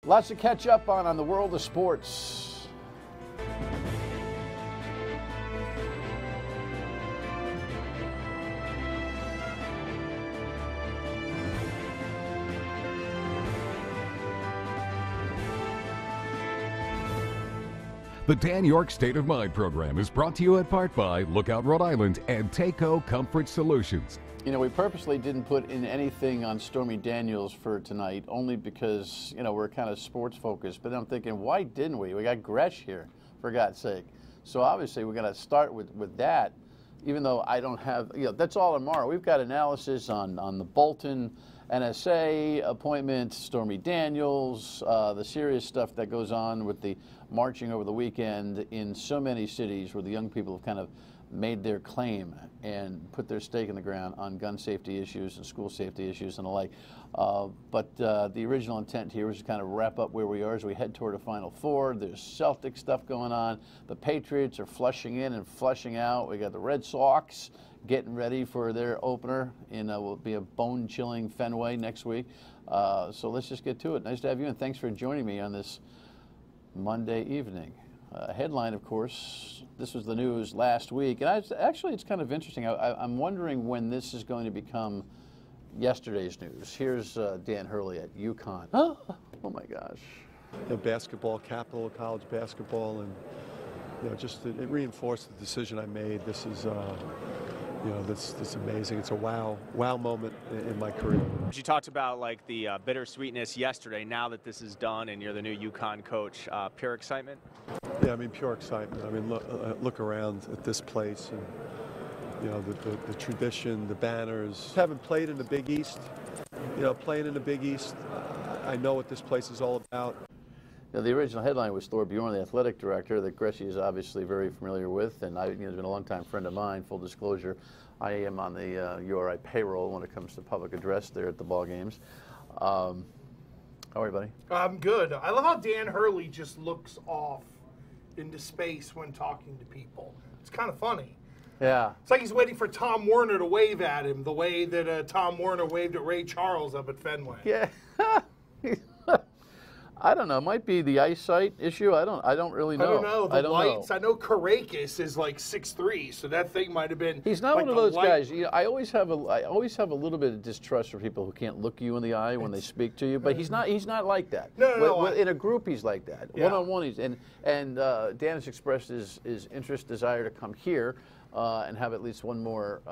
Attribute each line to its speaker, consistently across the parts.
Speaker 1: Lots to catch up on the world of sports.
Speaker 2: The Dan Yorke State of Mind program is brought to you in part by Lookout Rhode Island and Taco Comfort Solutions.
Speaker 1: You know, we purposely didn't put in anything on Stormy Daniels for tonight, only because, you know, we're kind of sports focused. But I'm thinking, why didn't we? We got Gresh here, for God's sake. So obviously we're going to start with that, even though I don't have, you know, that's all tomorrow. We've got analysis on the Bolton NSA appointment, Stormy Daniels, the serious stuff that goes on with the marching over the weekend in so many cities where the young people have kind of made their claim and put their stake in the ground on gun safety issues and school safety issues and the like. But the original intent here was to kind of wrap up where we are as we head toward a Final Four. There's Celtic stuff going on. The Patriots are flushing in and flushing out. We got the Red Sox getting ready for their opener in will be a bone-chilling Fenway next week. So let's just get to it. Nice to have you, and thanks for joining me on this Monday evening. Headline, of course, this was the news last week, and actually it's kind of interesting. I'm wondering when this is going to become yesterday's news. Here's Dan Hurley at UConn. Oh my gosh.
Speaker 3: The basketball, capital of college basketball, and you know, just it reinforced the decision I made. This is you know, this amazing. It's a wow moment in my career.
Speaker 4: You talked about like the bittersweetness yesterday. Now that this is done and you're the new UConn coach, pure excitement.
Speaker 3: Yeah, I mean, pure excitement. I mean, look around at this place, and you know, the tradition, the banners. Having played in the Big East, you know, playing in the Big East, I know what this place is all about.
Speaker 1: Now, the original headline was Thor Bjorn, the athletic director, that Gresh is obviously very familiar with, and he's been a longtime friend of mine. Full disclosure, I am on the URI payroll when it comes to public address there at the ball games. How are you, buddy?
Speaker 5: I'm good. I love how Dan Hurley just looks off into space when talking to people. It's kind of funny.
Speaker 1: Yeah.
Speaker 5: It's like he's waiting for Tom Werner to wave at him, the way that Tom Werner waved at Ray Charles up at Fenway.
Speaker 1: Yeah. I don't know. It might be the eyesight issue. I don't really know.
Speaker 5: I don't know. The lights.
Speaker 1: Know.
Speaker 5: I know Karakis is like 6'3", so that thing might have been.
Speaker 1: He's not
Speaker 5: like
Speaker 1: one of those guys. You know, I always have a little bit of distrust for people who can't look you in the eye when they speak to you. But he's not like that.
Speaker 5: No.
Speaker 1: In a group, he's like that.
Speaker 5: Yeah.
Speaker 1: One-on-one, he's and Dan has expressed his interest, desire to come here and have at least one more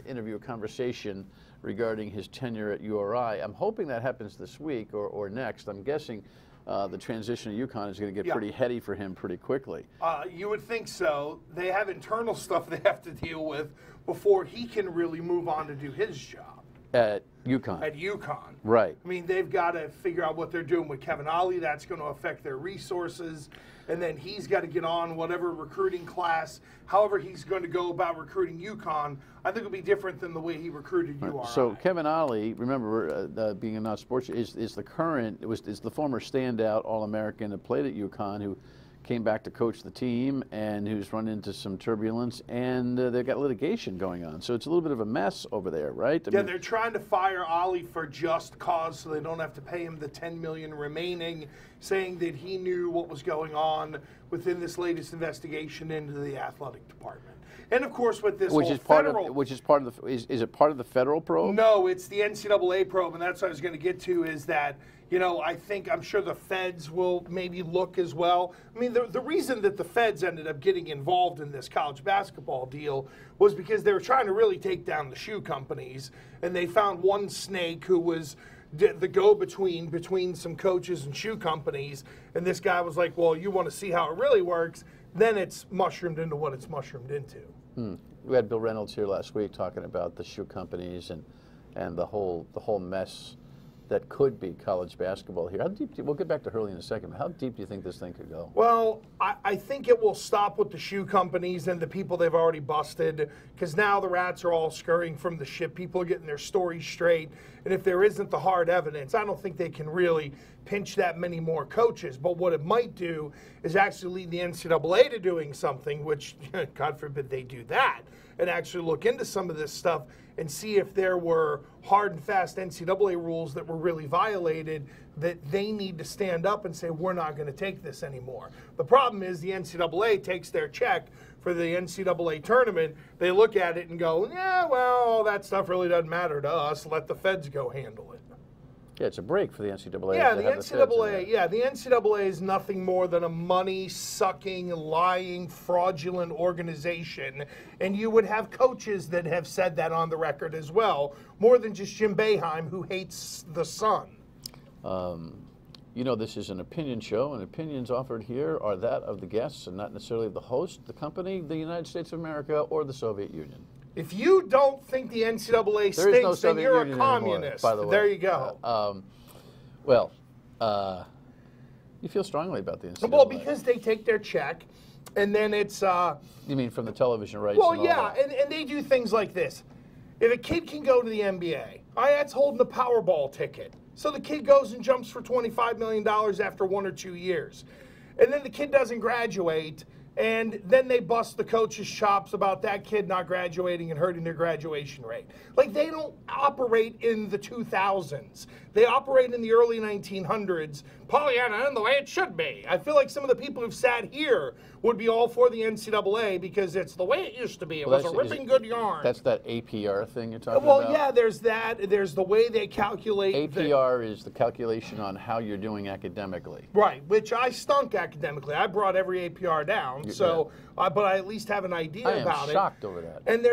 Speaker 1: interview, conversation regarding his tenure at URI. I'm hoping that happens this week or next. I'm guessing. The transition to UConn is going to get pretty heady for him pretty quickly.
Speaker 5: You would think so. They have internal stuff they have to deal with before he can really move on to do his job.
Speaker 1: At UConn.
Speaker 5: At UConn.
Speaker 1: Right.
Speaker 5: I mean, they've got to figure out what they're doing with Kevin Ollie. That's going to affect their resources. And then he's got to get on whatever recruiting class, however he's going to go about recruiting UConn. I think it'll be different than the way he recruited URI.
Speaker 1: So Kevin Ollie, remember, being a non-sports, is the former standout All-American that played at UConn, who came back to coach the team and who's run into some turbulence, and they've got litigation going on. So it's a little bit of a mess over there, right? I mean,
Speaker 5: they're trying to fire Ollie for just cause so they don't have to pay him the $10 million remaining, saying that he knew what was going on within this latest investigation into the athletic department. And of course, with this
Speaker 1: is it part of the federal probe?
Speaker 5: No, it's the NCAA probe, and that's what I was going to get to. Is that, you know, I'm sure the feds will maybe look as well. I mean, the reason that the feds ended up getting involved in this college basketball deal was because they were trying to really take down the shoe companies, and they found one snake who was the go-between between some coaches and shoe companies, and this guy was like, well, you want to see how it really works, then it's mushroomed into what it's mushroomed into.
Speaker 1: We had Bill Reynolds here last week talking about the shoe companies and the whole mess that could be college basketball here. How deep? We'll get back to Hurley in a second. But how deep do you think this thing could go?
Speaker 5: Well, I think it will stop with the shoe companies and the people they've already busted, because now the rats are all scurrying from the ship. People are getting their stories straight, and if there isn't the hard evidence, I don't think they can really pinch that many more coaches. But what it might do is actually lead the NCAA to doing something, which, God forbid they do that, and actually look into some of this stuff and see if there were hard and fast NCAA rules that were really violated, that they need to stand up and say, we're not going to take this anymore. The problem is the NCAA takes their check for the NCAA tournament. They look at it and go, yeah, well, all that stuff really doesn't matter to us. Let the feds go handle it.
Speaker 1: Yeah, it's a break for the NCAA.
Speaker 5: Yeah, the NCAA. Yeah, the NCAA is nothing more than a money-sucking, lying, fraudulent organization, and you would have coaches that have said that on the record as well, more than just Jim Boeheim, who hates the Sun.
Speaker 1: You know, this is an opinion show, and opinions offered here are that of the guests and not necessarily the host, the company, the United States of America, or the Soviet Union.
Speaker 5: If you don't think the NCAA stinks, then you're a communist.
Speaker 1: By the way.
Speaker 5: There you go.
Speaker 1: You feel strongly about the NCAA.
Speaker 5: Well, because they take their check, and then it's...
Speaker 1: you mean from the television rights?
Speaker 5: Well,
Speaker 1: and all
Speaker 5: yeah,
Speaker 1: that?
Speaker 5: and they do things like this. If a kid can go to the NBA, that's holding the Powerball ticket. So the kid goes and jumps for $25 million after 1 or 2 years. And then the kid doesn't graduate, and then they bust the coach's chops about that kid not graduating and hurting their graduation rate. Like, they don't operate in the 2000s. They operate in the early 1900s, Pollyanna, and the way it should be. I feel like some of the people who've sat here would be all for the NCAA because it's the way it used to be. It was a ripping good yarn.
Speaker 1: That's that APR thing you're talking about?
Speaker 5: Well, yeah, there's that. There's the way they calculate.
Speaker 1: APR is the calculation on how you're doing academically.
Speaker 5: Right, which I stunk academically. I brought every APR down, but I at least have an idea about it.
Speaker 1: I am shocked over that.
Speaker 5: And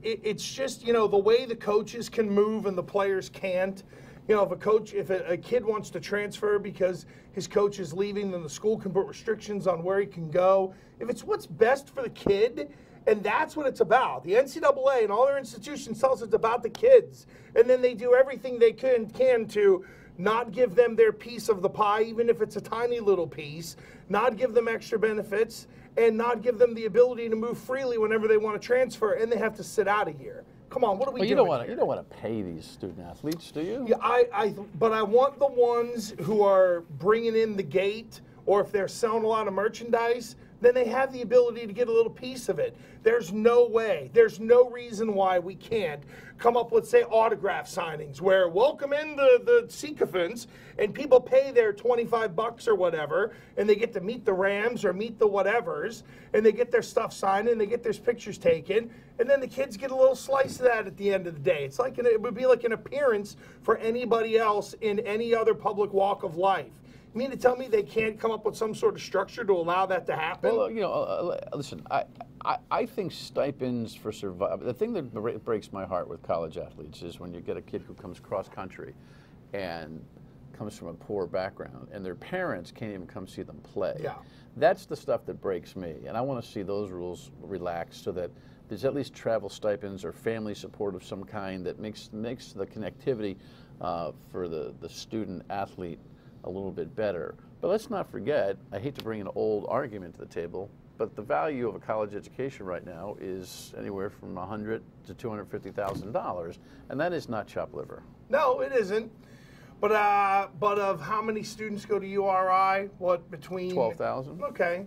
Speaker 5: it's just, the way the coaches can move and the players can't. If a kid wants to transfer because his coach is leaving, then the school can put restrictions on where he can go. If it's what's best for the kid, and that's what it's about. The NCAA and all their institutions tell us it's about the kids. And then they do everything they can to not give them their piece of the pie, even if it's a tiny little piece, not give them extra benefits, and not give them the ability to move freely whenever they want to transfer, and they have to sit out of here. Come on, what are we doing?
Speaker 1: You don't want to pay these student athletes, do you?
Speaker 5: Yeah, but I want the ones who are bringing in the gate, or if they're selling a lot of merchandise, then they have the ability to get a little piece of it. There's no way, there's no reason why we can't come up with, say, autograph signings where welcome in the sycophants, and people pay their $25 or whatever, and they get to meet the Rams or meet the whatevers, and they get their stuff signed and they get their pictures taken, and then the kids get a little slice of that at the end of the day. It's like it would be like an appearance for anybody else in any other public walk of life. You mean to tell me they can't come up with some sort of structure to allow that to happen?
Speaker 1: Well, listen, I think stipends for survival. The thing that breaks my heart with college athletes is when you get a kid who comes cross country and comes from a poor background, and their parents can't even come see them play.
Speaker 5: Yeah.
Speaker 1: That's the stuff that breaks me, and I want to see those rules relaxed so that there's at least travel stipends or family support of some kind that makes the connectivity for the student athlete a little bit better. But let's not forget, I hate to bring an old argument to the table, but the value of a college education right now is anywhere from $100,000 to $250,000, and that is not chopped liver.
Speaker 5: No, it isn't. But of how many students go to URI? What, between
Speaker 1: 12,000.
Speaker 5: Okay.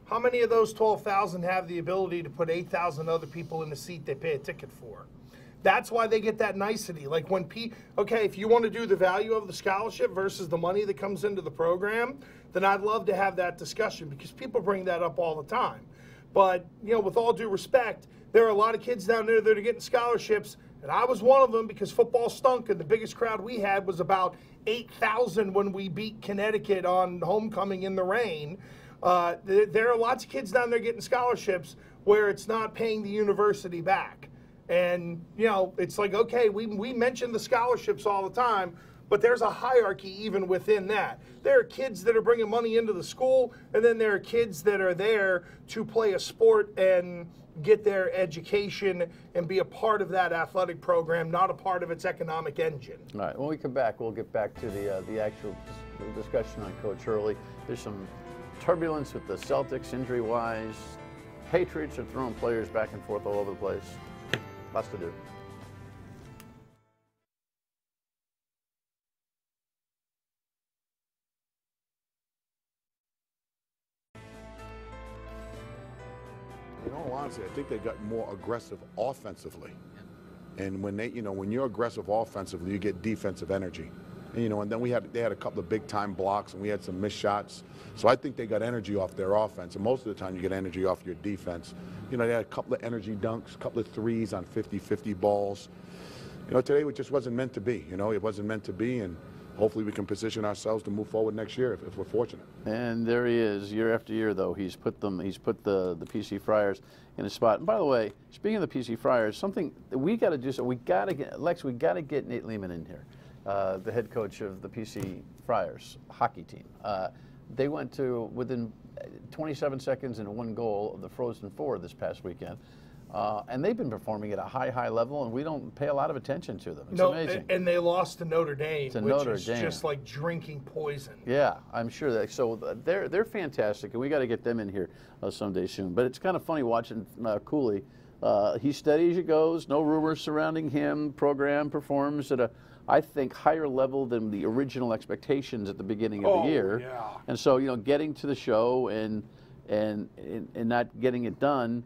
Speaker 5: How many of those 12,000 have the ability to put 8,000 other people in the seat they pay a ticket for? That's why they get that nicety. Like when if you want to do the value of the scholarship versus the money that comes into the program, then I'd love to have that discussion because people bring that up all the time. But, with all due respect, there are a lot of kids down there that are getting scholarships, and I was one of them because football stunk, and the biggest crowd we had was about 8,000 when we beat Connecticut on homecoming in the rain. There are lots of kids down there getting scholarships where it's not paying the university back. And, it's like, okay, we mention the scholarships all the time, but there's a hierarchy even within that. There are kids that are bringing money into the school, and then there are kids that are there to play a sport and get their education and be a part of that athletic program, not a part of its economic engine.
Speaker 1: All right, when we come back, we'll get back to the actual discussion on Coach Hurley. There's some turbulence with the Celtics injury-wise. Patriots are throwing players back and forth all over the place. Lots to do.
Speaker 6: all honesty, I think they got more aggressive offensively. And when when you're aggressive offensively, you get defensive energy. And, and then they had a couple of big time blocks, and we had some missed shots. So I think they got energy off their offense. And most of the time you get energy off your defense. They had a couple of energy dunks, a couple of threes on 50-50 balls. Today it just wasn't meant to be. It wasn't meant to be, and hopefully we can position ourselves to move forward next year if we're fortunate.
Speaker 1: And there he is, year after year, though. He's put the PC Friars in a spot. And by the way, speaking of the PC Friars, something that we got to do. So we got to get Lex. We got to get Nate Lehman in here, the head coach of the PC Friars hockey team. They went to within 27 seconds and 1 goal of the Frozen Four this past weekend. And they've been performing at a high level, and we don't pay a lot of attention to them. It's amazing.
Speaker 5: And they lost to Notre Dame, which is just like drinking poison.
Speaker 1: Yeah, I'm sure that. So they're fantastic, and we got to get them in here someday soon. But it's kind of funny watching Cooley. He's steady as he goes. No rumors surrounding him. Program performs at a, I think, higher level than the original expectations at the beginning of the year.
Speaker 5: Yeah.
Speaker 1: And so getting to the show and not getting it done.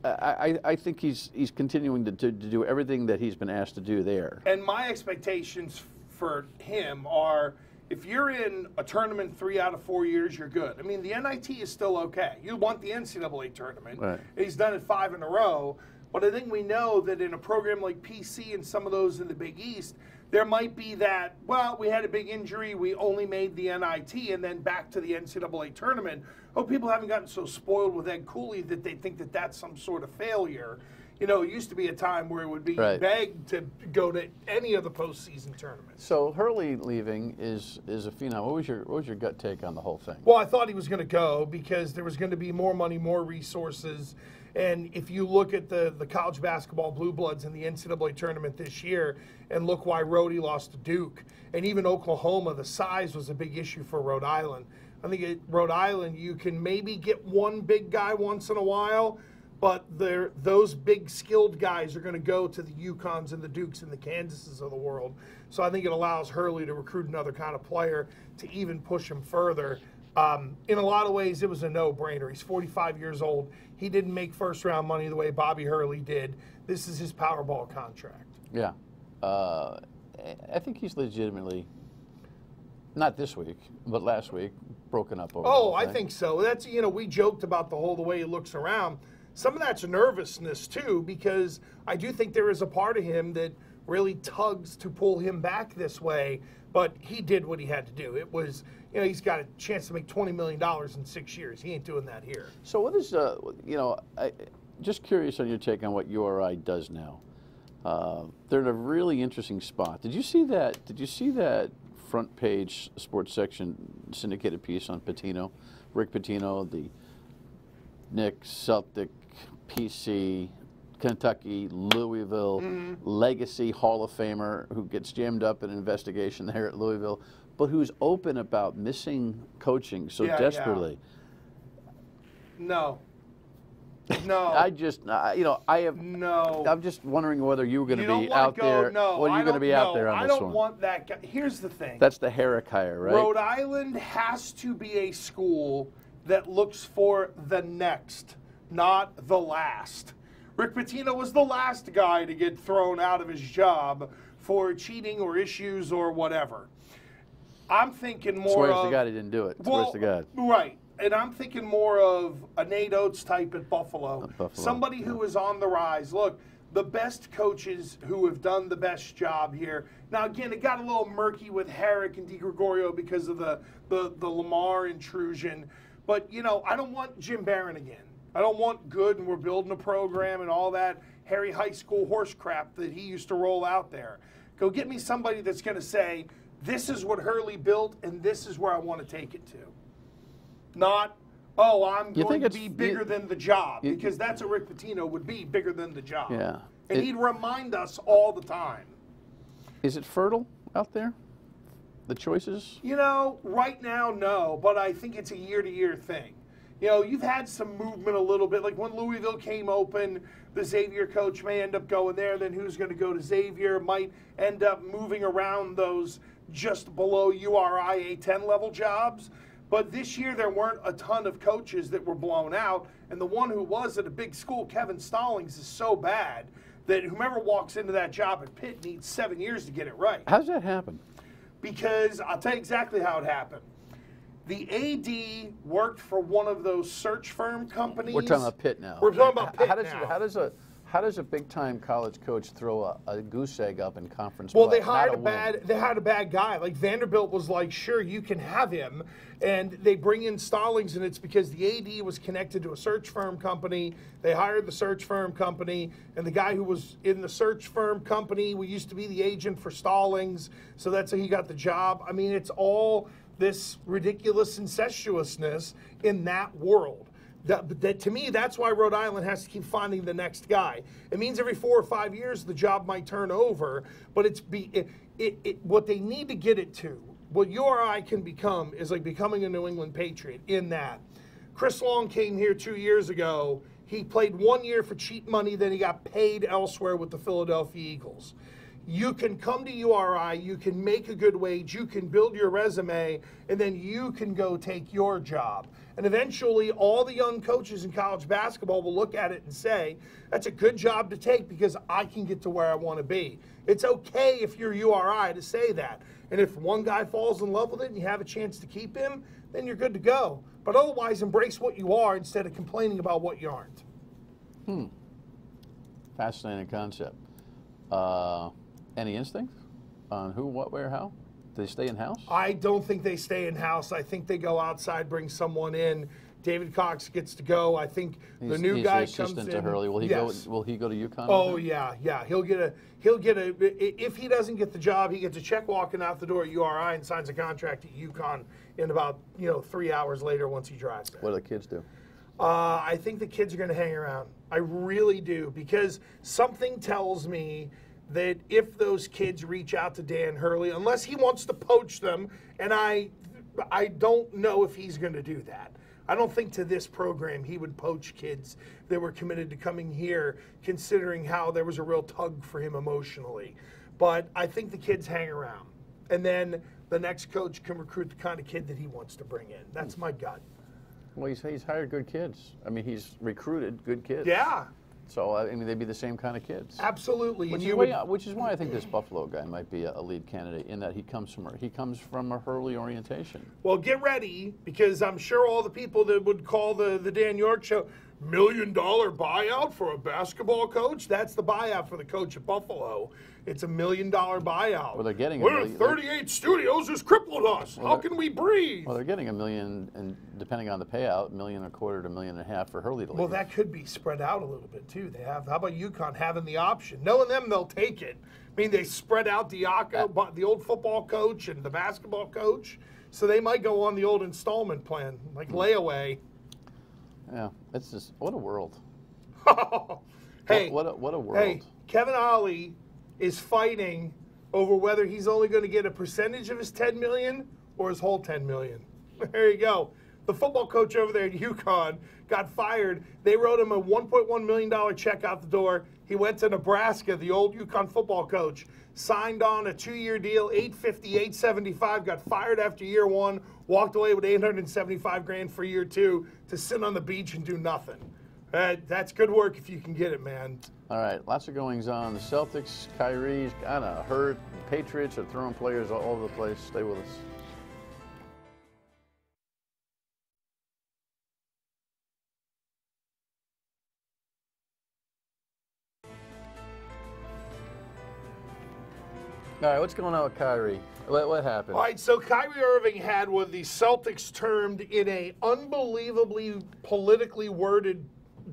Speaker 1: I think he's continuing to do everything that he's been asked to do there.
Speaker 5: And my expectations for him are, if you're in a tournament 3 out of 4 years, you're good. I mean, the NIT is still okay. You want the NCAA tournament.
Speaker 1: Right.
Speaker 5: He's done it 5 in a row. But I think we know that in a program like PC and some of those in the Big East, there might be that, well, we had a big injury, we only made the NIT, and then back to the NCAA tournament. Oh, people haven't gotten so spoiled with Ed Cooley that they think that that's some sort of failure. It used to be a time where it would be begged to go to any of the postseason tournaments.
Speaker 1: So Hurley leaving is a phenom. What was your gut take on the whole thing?
Speaker 5: Well, I thought he was going to go because there was going to be more money, more resources. And if you look at the college basketball blue bloods in the NCAA tournament this year, and look why Rhodey lost to Duke, and even Oklahoma, the size was a big issue for Rhode Island. I think at Rhode Island you can maybe get one big guy once in a while, but those big skilled guys are going to go to the UConns and the Dukes and the Kansases of the world. So I think it allows Hurley to recruit another kind of player to even push him further. In a lot of ways, it was a no-brainer. He's 45 years old. He didn't make first-round money the way Bobby Hurley did. This is his Powerball contract.
Speaker 1: Yeah. I think he's legitimately, not this week, but last week, broken up over
Speaker 5: Oh, I think so. That's, we joked about the way he looks around. Some of that's nervousness, too, because I do think there is a part of him that really tugs to pull him back this way, but he did what he had to do. It was, he's got a chance to make $20 million in 6 years. He ain't doing that here.
Speaker 1: So what is, just curious on your take on what URI does now. They're in a really interesting spot. Did you see that front page sports section syndicated piece on Pitino, Rick Pitino, the Knicks, Celtic, PC, Kentucky, Louisville, legacy Hall of Famer who gets jammed up in an investigation there at Louisville, but who's open about missing coaching so desperately?
Speaker 5: No.
Speaker 1: I'm just wondering whether you were going to be out there.
Speaker 5: No,
Speaker 1: well, you're going to be out there on this one.
Speaker 5: I don't want that guy. Here's the thing.
Speaker 1: That's the Herrick hire, right?
Speaker 5: Rhode Island has to be a school that looks for the next, not the last. Rick Pitino was the last guy to get thrown out of his job for cheating or issues or whatever. I'm thinking more
Speaker 1: Swears
Speaker 5: of...
Speaker 1: to God he didn't do it. Swears to God.
Speaker 5: Right. And I'm thinking more of a Nate Oates type at Buffalo. Somebody who is on the rise. Look, the best coaches who have done the best job here. Now, again, it got a little murky with Herrick and DiGregorio because of the Lamar intrusion. But, I don't want Jim Barron again. I don't want good and we're building a program and all that Harry High School horse crap that he used to roll out there. Go get me somebody that's going to say, this is what Hurley built and this is where I want to take it to. Not, I'm going to be bigger than the job, because that's what Rick Pitino would be, bigger than the job.
Speaker 1: Yeah.
Speaker 5: And he'd remind us all the time.
Speaker 1: Is it fertile out there, the choices?
Speaker 5: Right now, no, but I think it's a year-to-year thing. You've had some movement a little bit. Like when Louisville came open, the Xavier coach may end up going there. Then who's going to go to Xavier might end up moving around those just below URI A10 level jobs. But this year there weren't a ton of coaches that were blown out, and the one who was at a big school, Kevin Stallings, is so bad that whomever walks into that job at Pitt needs 7 years to get it right.
Speaker 1: How's that happen?
Speaker 5: Because I'll tell you exactly how it happened. The AD worked for one of those search firm companies.
Speaker 1: We're talking about Pitt now.
Speaker 5: We're talking about Pitt
Speaker 1: now. How does a big-time college coach throw a goose egg up in conference
Speaker 5: play? Well, they hired a bad guy. Like Vanderbilt was like, sure, you can have him, and they bring in Stallings, and it's because the AD was connected to a search firm company. They hired the search firm company, and the guy who was in the search firm company used to be the agent for Stallings, so that's how he got the job. I mean, it's all this ridiculous incestuousness in that world. That to me, that's why Rhode Island has to keep finding the next guy. It means every 4 or 5 years the job might turn over, but what they need to get it to, what URI can become is like becoming a New England Patriot in that. Chris Long came here 2 years ago. He played 1 year for cheap money, then he got paid elsewhere with the Philadelphia Eagles. You can come to URI, you can make a good wage, you can build your resume, and then you can go take your job. And eventually, all the young coaches in college basketball will look at it and say, that's a good job to take because I can get to where I want to be. It's okay if you're URI to say that. And if one guy falls in love with it and you have a chance to keep him, then you're good to go. But otherwise, embrace what you are instead of complaining about what you aren't.
Speaker 1: Fascinating concept. Any instinct on who, what, where, how? Do they stay in-house?
Speaker 5: I don't think they stay in-house. I think they go outside, bring someone in. David Cox gets to go. I think the new guy comes in. He's the assistant to Hurley. Will he go? Will he go to UConn? Oh yeah. He'll get a. If he doesn't get the job, he gets a check walking out the door at URI and signs a contract at UConn in about 3 hours later once he drives there.
Speaker 1: What do the kids do?
Speaker 5: I think the kids are going to hang around. I really do, because something tells me that if those kids reach out to Dan Hurley, unless he wants to poach them, and I don't know if he's going to do that. I don't think to this program he would poach kids that were committed to coming here, considering how there was a real tug for him emotionally. But I think the kids hang around. And then the next coach can recruit the kind of kid that he wants to bring in. That's my gut.
Speaker 1: Well, he's hired good kids. I mean, he's recruited good kids.
Speaker 5: Yeah.
Speaker 1: So, I mean, they'd be the same kind of kids.
Speaker 5: Absolutely.
Speaker 1: Which is why I think this Buffalo guy might be a lead candidate, in that he comes from a Hurley orientation.
Speaker 5: Well, get ready, because I'm sure all the people that would call the Dan Yorke Show, $1 million buyout for a basketball coach? That's the buyout for the coach at Buffalo. It's $1 million buyout.
Speaker 1: Well, they're getting
Speaker 5: 38 studios has crippled us. How can we breathe?
Speaker 1: Well, they're getting $1 million, and depending on the payout, $1.25 million to $1.5 million for Hurley to leave.
Speaker 5: Well, that could be spread out a little bit too. How about UConn having the option? Knowing them, they'll take it. I mean, they spread out the old football coach and the basketball coach, so they might go on the old installment plan, like layaway.
Speaker 1: Yeah, it's just, what a world.
Speaker 5: Hey,
Speaker 1: what a world.
Speaker 5: Hey, Kevin Ollie is fighting over whether he's only going to get a percentage of his $10 million or his whole $10 million. There you go. The football coach over there at UConn got fired. They wrote him a $1.1 million check out the door. He went to Nebraska, the old UConn football coach, signed on a 2-year deal, $850, $875, got fired after year 1, walked away with $875,000 for year 2 to sit on the beach and do nothing. That's good work if you can get it, man.
Speaker 1: All right, lots of goings on. The Celtics, Kyrie's kind of hurt. The Patriots are throwing players all over the place. Stay with us. All right, what's going on with Kyrie? What happened?
Speaker 5: All right, so Kyrie Irving had what the Celtics termed in a unbelievably politically worded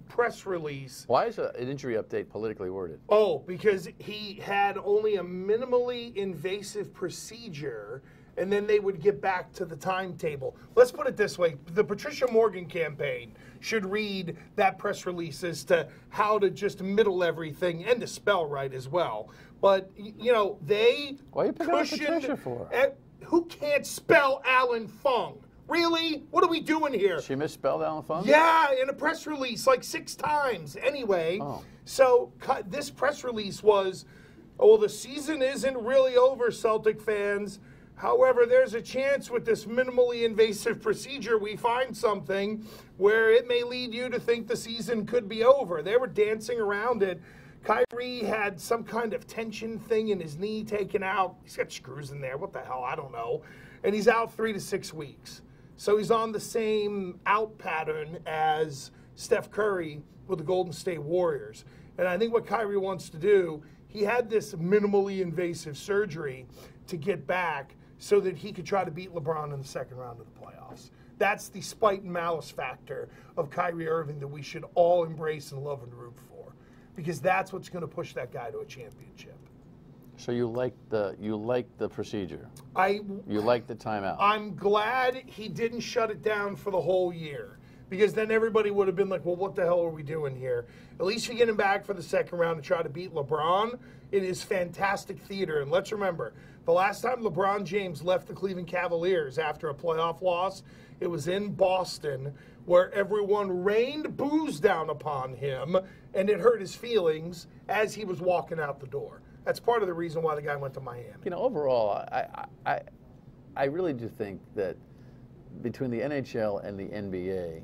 Speaker 5: press release.
Speaker 1: Why is an injury update politically worded?
Speaker 5: Oh, because he had only a minimally invasive procedure, and then they would get back to the timetable. Let's put it this way. The Patricia Morgan campaign should read that press release as to how to just middle everything and to spell right as well. But, they
Speaker 1: Why are you picking on Patricia for?
Speaker 5: Who can't spell Alan Fung? Really? What are we doing here?
Speaker 1: She misspelled Alan Fung?
Speaker 5: Yeah, in a press release like 6 times. Anyway, So this press release was, the season isn't really over, Celtic fans. However, there's a chance with this minimally invasive procedure we find something where it may lead you to think the season could be over. They were dancing around it. Kyrie had some kind of tension thing in his knee taken out. He's got screws in there. What the hell? I don't know. And he's out 3 to 6 weeks. So he's on the same out pattern as Steph Curry with the Golden State Warriors. And I think what Kyrie wants to do, he had this minimally invasive surgery to get back so that he could try to beat LeBron in the second round of the playoffs. That's the spite and malice factor of Kyrie Irving that we should all embrace and love and root for, because that's what's going to push that guy to a championship.
Speaker 1: So you like the procedure? You like the timeout?
Speaker 5: I'm glad he didn't shut it down for the whole year, because then everybody would have been like, well, what the hell are we doing here? At least you get him back for the second round to try to beat LeBron. It is fantastic theater. And let's remember, the last time LeBron James left the Cleveland Cavaliers after a playoff loss, it was in Boston, where everyone rained booze down upon him, and it hurt his feelings as he was walking out the door. That's part of the reason why the guy went to Miami.
Speaker 1: You know, overall, I really do think that between the NHL and the NBA,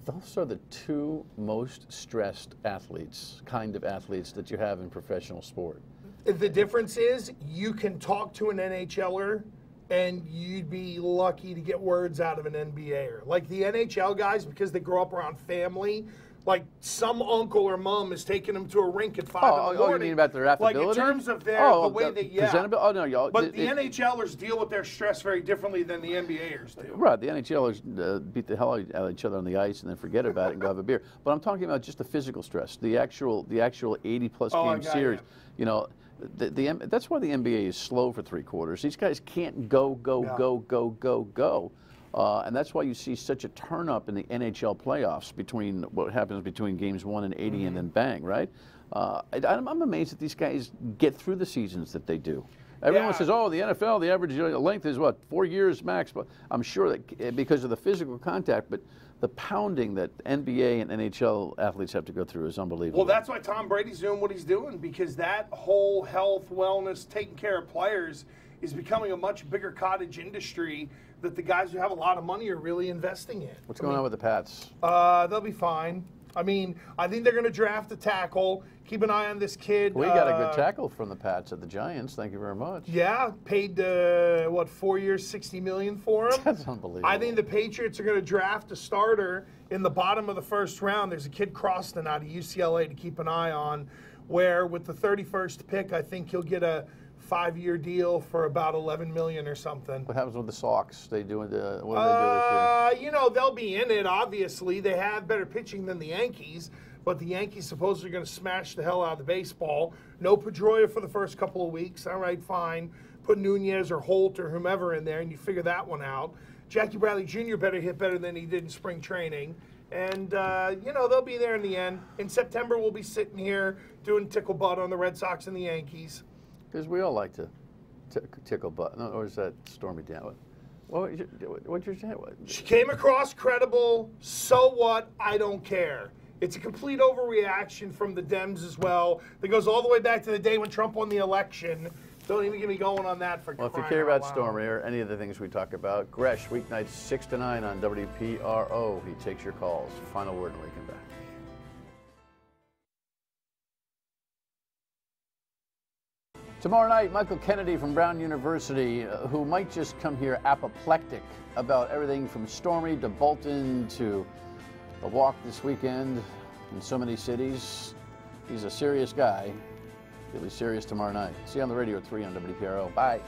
Speaker 1: those are the two most stressed athletes, kind of athletes that you have in professional sport.
Speaker 5: The difference is you can talk to an NHLer and you'd be lucky to get words out of an NBAer. Like the NHL guys, because they grow up around family, like some uncle or mom is taking them to a rink at 5 in the morning.
Speaker 1: Oh, you mean about their affability?
Speaker 5: Like in terms of their, the way they,
Speaker 1: Oh, no, y'all.
Speaker 5: But the NHLers deal with their stress very differly than the NBAers do.
Speaker 1: Right, the NHLers beat the hell out of each other on the ice and then forget about it and go have a beer. But I'm talking about just the physical stress, the actual 80-plus game series. You know, that's why the NBA is slow for 3 quarters. These guys can't go. And that's why you see such a turn-up in the NHL playoffs between what happens between games 1 and 80 and then bang, right? I'm amazed that these guys get through the seasons that they do. Everyone says, oh, the NFL, the average length is, 4 years max? But I'm sure that because of the physical contact, but the pounding that NBA and NHL athletes have to go through is unbelievable.
Speaker 5: Well, that's why Tom Brady's doing what he's doing, because that whole health, wellness, taking care of players is becoming a much bigger cottage industry that the guys who have a lot of money are really investing in.
Speaker 1: What's going on with the Pats?
Speaker 5: They'll be fine. I mean, I think they're going to draft a tackle. Keep an eye on this kid.
Speaker 1: We got a good tackle from the Pats at the Giants. Thank you very much.
Speaker 5: Yeah, paid 4 years, $60 million for him.
Speaker 1: That's unbelievable.
Speaker 5: I think the Patriots are going to draft a starter in the bottom of the first round. There's a kid Croston out of UCLA to keep an eye on, where with the 31st pick, I think he'll get a 5-year deal for about $11 million or something.
Speaker 1: What happens with the Sox? What do they do this year?
Speaker 5: You know, they'll be in it, obviously. They have better pitching than the Yankees, but the Yankees supposedly are going to smash the hell out of the baseball. No Pedroia for the first couple of weeks. All right, fine. Put Nunez or Holt or whomever in there, and you figure that one out. Jackie Bradley Jr. better hit better than he did in spring training. And, you know, they'll be there in the end. In September, we'll be sitting here doing tickle butt on the Red Sox and the Yankees.
Speaker 1: Because we all like to tickle butt. No, or is that Stormy Dan? What'd you say?
Speaker 5: She came across credible. So what? I don't care. It's a complete overreaction from the Dems as well. That goes all the way back to the day when Trump won the election. Don't even get me going on that for
Speaker 1: Well, if you care about Stormy or any of the things we talk about, Gresh, weeknights 6 to 9 on WPRO. He takes your calls. Final word when we come back. Tomorrow night, Michael Kennedy from Brown University, who might just come here apoplectic about everything from Stormy to Bolton to the walk this weekend in so many cities. He's a serious guy. He'll be serious tomorrow night. See you on the radio at 3 on WPRO. Bye.